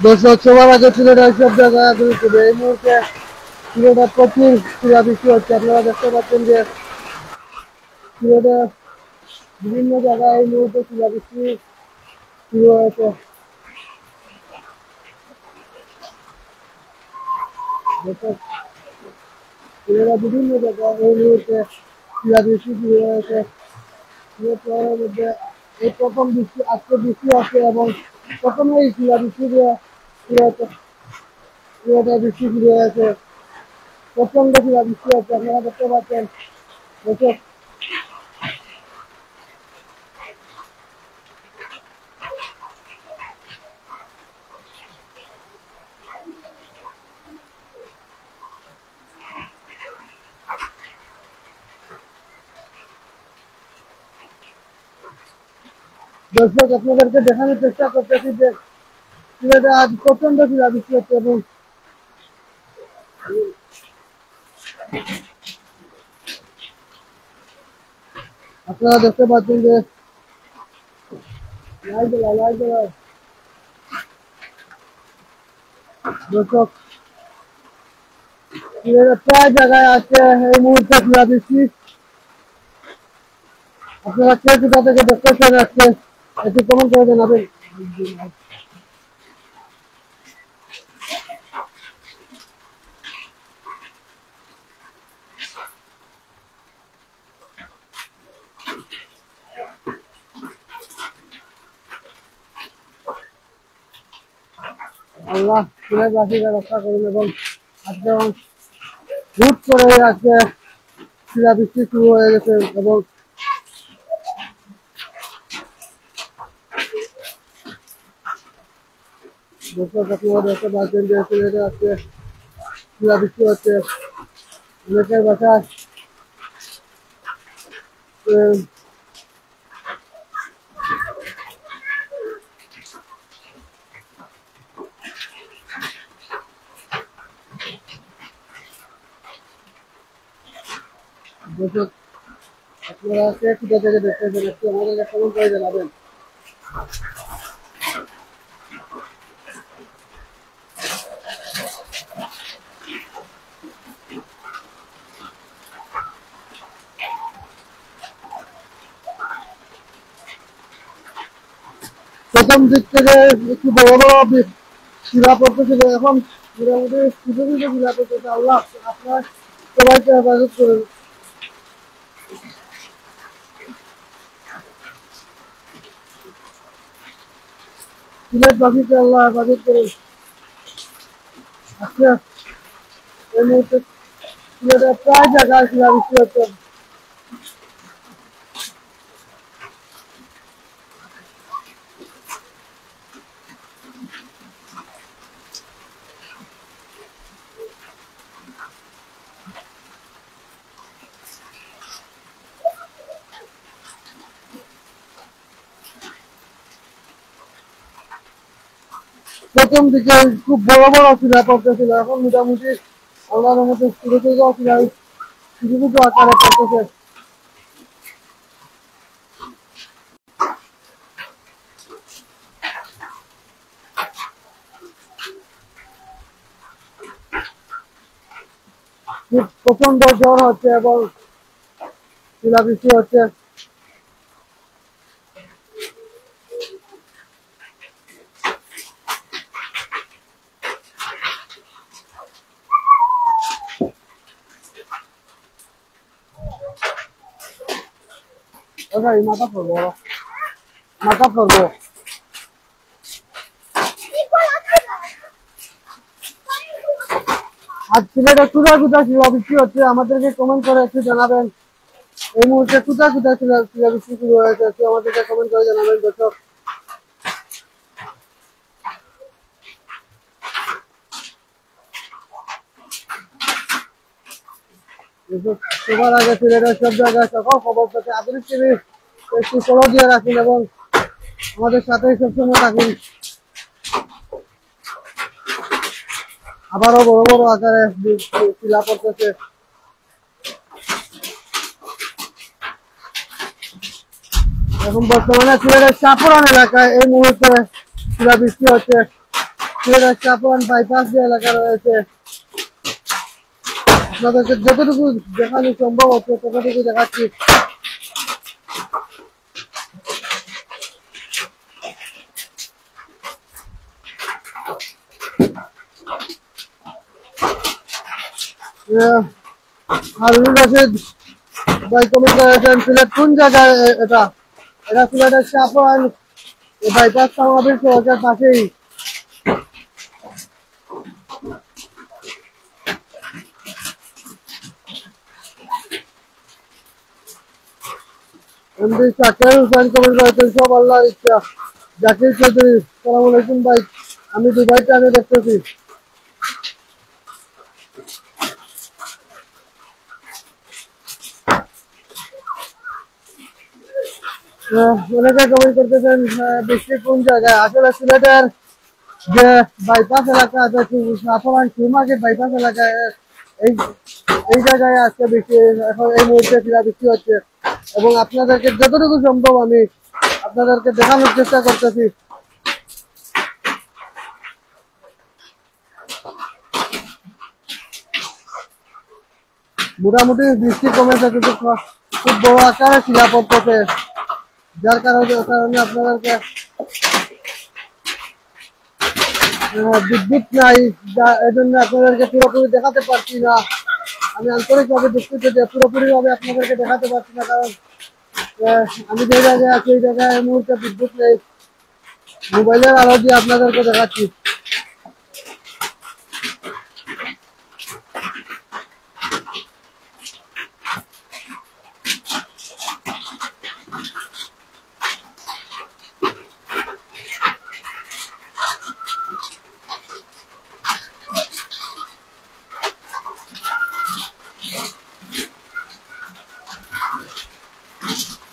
দর্শক সবার আগে সিলেটের সব জায়গায় আদরিত এই মুহূর্তে সিলেটে প্রচুর শিলা বৃষ্টি হচ্ছে। আপনারা দেখতে পাচ্ছেন যে সিলেটে বিভিন্ন জায়গায় এই মুহূর্তে শিলা বৃষ্টি শুরু হয়েছে। দর্শক সিলেটে বিভিন্ন জায়গায় এই মুহূর্তে শিলা বৃষ্টি শুরু হয়েছে। সিলেট শহরের মধ্যে এই প্রথম বৃষ্টি আজকে বৃষ্টি আছে এবং প্রথমেই শিলা বৃষ্টি দিয়ে সিলেটে বৃষ্টি শুরু হয়েছে। প্রচন্ড শিলা বৃষ্টি হচ্ছে আপনারা দেখতে পাচ্ছেন। দর্শক দর্শক আপনাদেরকে দেখানোর চেষ্টা করতেছি যে সিলেটে আজ প্রচন্ড শিলা বৃষ্টি হচ্ছে এবং আপনারা দেখতে পাচ্ছেন যে দর্শক সিলেটের প্রায় জায়গায় আছে এই মুহূর্তে শিলা বৃষ্টি। আপনারা কে কোথা থেকে দেখতেছেন আজকে একটু কমেন্ট করে জানাবেন। আল্লাহ সিলেটবাসীকে রক্ষা করুন এবং আজকে হুট করে আজকে শিলা বৃষ্টি শুরু হয়ে গেছে এবং দর্শক আপনারা দেখতে পাচ্ছেন যে সিলেটে আজকে শিলা বৃষ্টি হচ্ছে। অনেকের বাসায় দর্শক আপনারা কে কোথা থেকে দেখতেছেন একটু আমাদেরকে কমেন্ট করে জানাবেন। প্রথম দিক থেকে একটু বড় বড় শিলা পড়তেছিল, এখন মোটামুটি ছোট ছোট শিলা পড়তেছে। আল্লাহ আপনার সবাইকে হেফাজত করুন। সিলেটবাসীকে আল্লাহ হেফাজত করুন। আজকে এই মুহূর্তে সিলেটের প্রায় জায়গায় শিলা বৃষ্টি হচ্ছে। প্রথম দিকে খুব বড় বড় শিলা পড়তেছিল, এখন মোটামুটি আল্লাহর মধ্যে ছোট ছোট শিলা ছোট ছোট আকারে পড়তেছে। খুব প্রচন্ড জ্বর হচ্ছে এবং শিলা বৃষ্টি হচ্ছে। মাথা পড়বো মাথা পড়বো আজ সিলেটে কোথায় কোথায় শিলা বৃষ্টি হচ্ছে আমাদেরকে কমেন্ট করে একটু জানাবেন। এই মুহূর্তে কোথায় কোথায় শিলা বৃষ্টি শুরু হয়েছে একটু আমাদেরকে কমেন্ট করে জানাবেন। দর্শক সবার আগে সিলেটের সব জায়গায় সকল খবর পেতে আধুনিক টিভি একটু ফলো দিয়ে রাখুন এবং আমাদের সাথেই সবসময় থাকুন। আবারও বড় বড় আকারে শিলা পড়তেছে। এখন বর্তমানে সিলেটের চাপুরান এলাকায় এই মুহূর্তে শিলা বৃষ্টি হচ্ছে। সিলেটের চাপান বাইপাস যে এলাকা রয়েছে আপনাদেরকে যতটুকু দেখানো সম্ভব হচ্ছে ততটুকু দেখাচ্ছি। হারুনুর রশিদ ভাই কমেন্ট করেছেন সিলেট কোন জায়গায় এটা? এটা সিলেটের চাপান বাইপাস সমাবেশ সড়কের পাশেই। এমডি শাকির হোসেন কমেন্ট করেছেন সব আল্লাহর ইচ্ছা। জাকির চৌধুরী সালাম আলাইকুম ভাই, আমি দুবাই টাইমে দেখতেছি। অনেকে কমেন্ট করতেছেন বৃষ্টি কোন জায়গায়? আসলে সিলেটের যে বাইপাস এলাকা আছে সাফারান টু মার্কেট বাইপাস এলাকায় এই এই জায়গায় আজকে বৃষ্টি, এখন এই মুহূর্তে শিলা বৃষ্টি হচ্ছে এবং আপনাদেরকে যতটুকু সম্ভব আমি আপনাদেরকে দেখানোর চেষ্টা করতেছি। মোটামুটি বৃষ্টি কমেছে কিন্তু খুব বড় আকারে শিলা পড়তেছে, যার কারণে আপনাদেরকে বিদ্যুৎ নাই, এই জন্য আপনাদেরকে পুরোপুরি দেখাতে পারছি না। আমি আন্তরিকভাবে দুঃখিত যে পুরোপুরি ভাবে আপনাদেরকে দেখাতে পারছি না, কারণ আমি যে জায়গায় আছি এই জায়গায় এই মুহূর্তে বিদ্যুৎ নেই। মোবাইলের আলো দিয়ে আপনাদেরকে দেখাচ্ছি।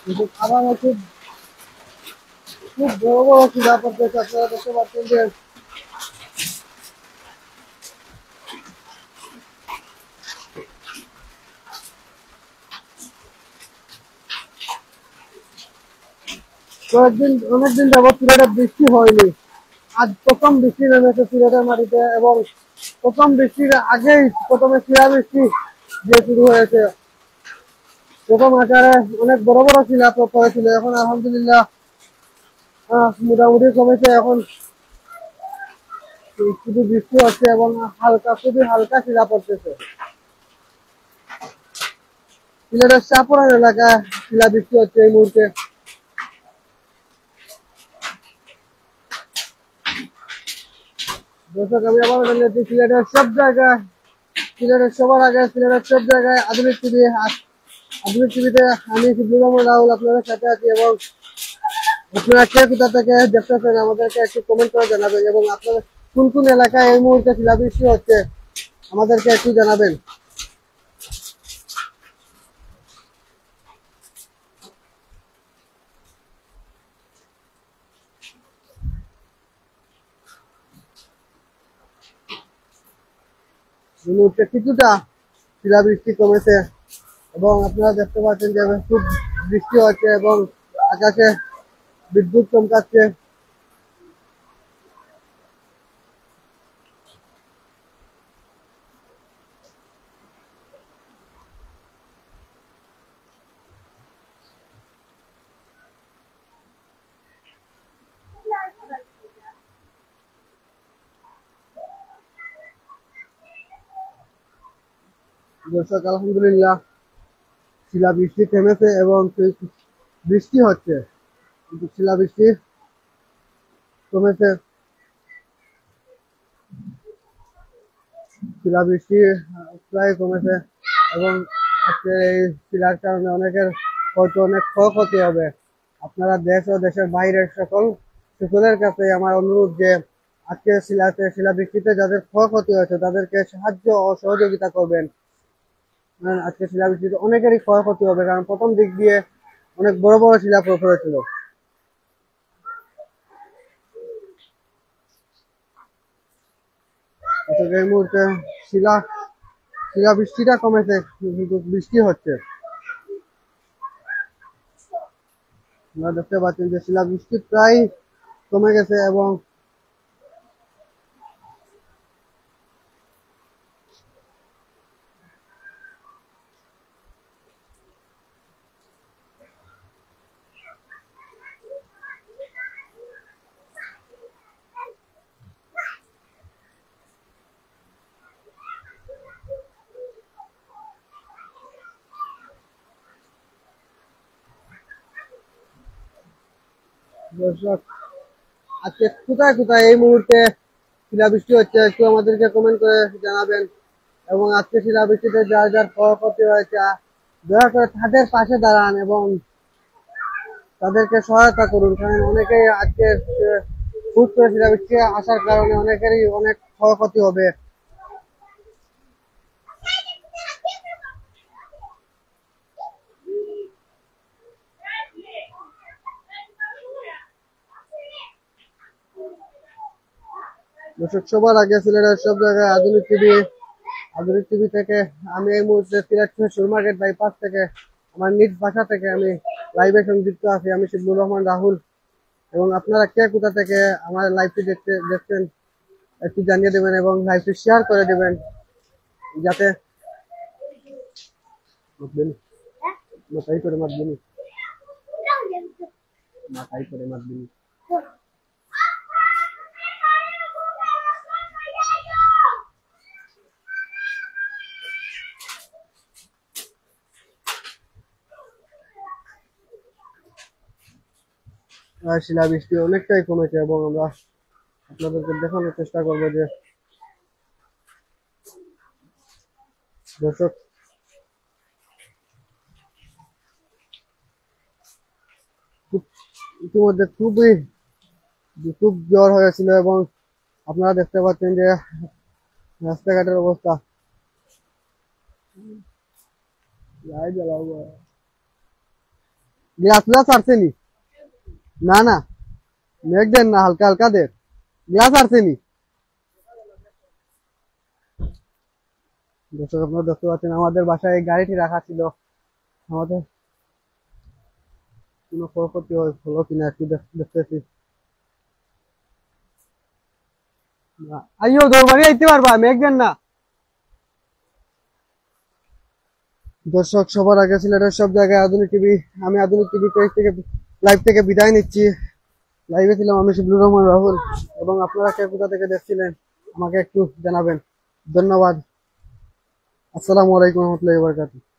কিন্তু খাবার খুব খুব বড় বড় শিলা পড়তেছে, আপনারা দেখতে পাচ্ছেন যে অনেকদিন যাবৎ সিলেটে বৃষ্টি হয়নি। আজ প্রথম বৃষ্টি নেমেছে সিলেটের মাটিতে এবং প্রথম বৃষ্টির আগেই প্রথমে শিলা বৃষ্টি দিয়ে শুরু হয়েছে। প্রথম আকারে অনেক বড় বড় শিলা পড়েছিল, এখন আলহামদুলিল্লাহ মোটামুটি কমেছে। এখন শুধু বৃষ্টি হচ্ছে এবং হালকা খুবই হালকা শিলা পড়তেছে। সিলেটের চাপড়ান এলাকায় শিলা বৃষ্টি হচ্ছে এই মুহূর্তে। দর্শক আমি আবার জানিয়েছি সিলেটের সব জায়গায়, সিলেটের সবার আগে সিলেটের সব জায়গায় আধুনিক টিভিতে আমি শিবলুর রহমান রাহুল আপনাদের সাথে আছি এবং আপনারা কে কোথা থেকে দেখতেছেন আমাদেরকে একটু কমেন্ট করে জানাবেন এবং আপনাদের কোন কোন এলাকায় এই মুহূর্তে শিলাবৃষ্টি হচ্ছে আমাদেরকে একটু জানাবেন। এই মুহূর্তে কিছুটা শিলাবৃষ্টি কমেছে এবং আপনারা দেখতে পাচ্ছেন যে খুব বৃষ্টি হচ্ছে এবং আকাশে বিদ্যুৎ চমকাচ্ছে। দর্শক আলহামদুলিল্লাহ শিলাবৃষ্টি থেমেছে এবং বৃষ্টি হচ্ছে, কিন্তু শিলাবৃষ্টি কমেছে। শিলাবৃষ্টি প্রায় কমেছে এবং আজকে এই শিলার কারণে অনেকের হয়তো অনেক ক্ষয়ক্ষতি হবে। আপনারা দেশ ও দেশের বাইরের সকলের কাছে আমার অনুরোধ যে আজকে শিলাবৃষ্টিতে যাদের ক্ষয়ক্ষতি হয়েছে তাদেরকে সাহায্য ও সহযোগিতা করবেন। আজকে শিলাবৃষ্টিতে অনেকেরই ক্ষয়ক্ষতি হবে, কারণ প্রথম দিক দিয়ে অনেক বড় বড় শিলা পড়েছিল। এই মুহূর্তে শিলাবৃষ্টিটা কমেছে কিন্তু বৃষ্টি হচ্ছে। আপনারা দেখতে পাচ্ছেন যে শিলাবৃষ্টি প্রায় কমে গেছে এবং দর্শক আজকে কোথায় কোথায় এই মুহূর্তে শিলাবৃষ্টি হচ্ছে একটু আমাদেরকে কমেন্ট করে জানাবেন। এবং আজকে শিলাবৃষ্টিতে যার যার ক্ষয়ক্ষতি হয়েছে দয়া করে তাদের পাশে দাঁড়ান এবং তাদেরকে সহায়তা করুন, কারণ অনেকেই আজকে হুট করে শিলাবৃষ্টি আসার কারণে অনেকেরই অনেক ক্ষয়ক্ষতি হবে। দর্শক সবার আগে সিলেটের সব জায়গায় আধুনিক টিভি থেকে আমি এই মুহূর্তে সিলেট সুর মার্কেট বাইপাস থেকে আমার নিজ বাসা থেকে আমি লাইভে সংযুক্ত আছি। আমি শিবনুর রহমান রাহুল এবং আপনারা কে কোথা থেকে আমার লাইভটি দেখছেন একটু জানিয়ে দেবেন এবং লাইভটি শেয়ার করে দেবেন যাতে মাথায় করে মাতবেনি মাথায় করে মাতবেনি। শিলাবৃষ্টি অনেকটাই কমেছে এবং আমরা আপনাদেরকে দেখানোর চেষ্টা করবো যে দর্শক ইতিমধ্যে খুব জ্বর হয়েছিল এবং আপনারা দেখতে পাচ্ছেন যে রাস্তাঘাটের অবস্থা গ্লাস ছাড়ছেনি না না মেঘ দেন না হালকা হালকা দেন গ্লাস ছাড়ছেনি। দর্শক আপনারা দেখতে পাচ্ছেন আমাদের বাসায় এই গাড়িটি রাখা ছিল, আমাদের কোনো ক্ষয়ক্ষতি হলো কিনা একটু দেখতেছি। আইও দৌড় আইতে পারবা মেঘ দেন না। দর্শক সবার আগে সিলেটের সব জায়গায় আমি আধুনিক টিভি পেজ থেকে লাইভ থেকে বিদায় নিচ্ছি। লাইভে ছিলাম আমি শিবনুর রহমান রাহুল এবং আপনারা কে কোথা থেকে দেখছিলেন আমাকে একটু জানাবেন। ধন্যবাদ। আসসালামু আলাইকুম রহমতুল্লাহি ওয়া বারাকাতুহু।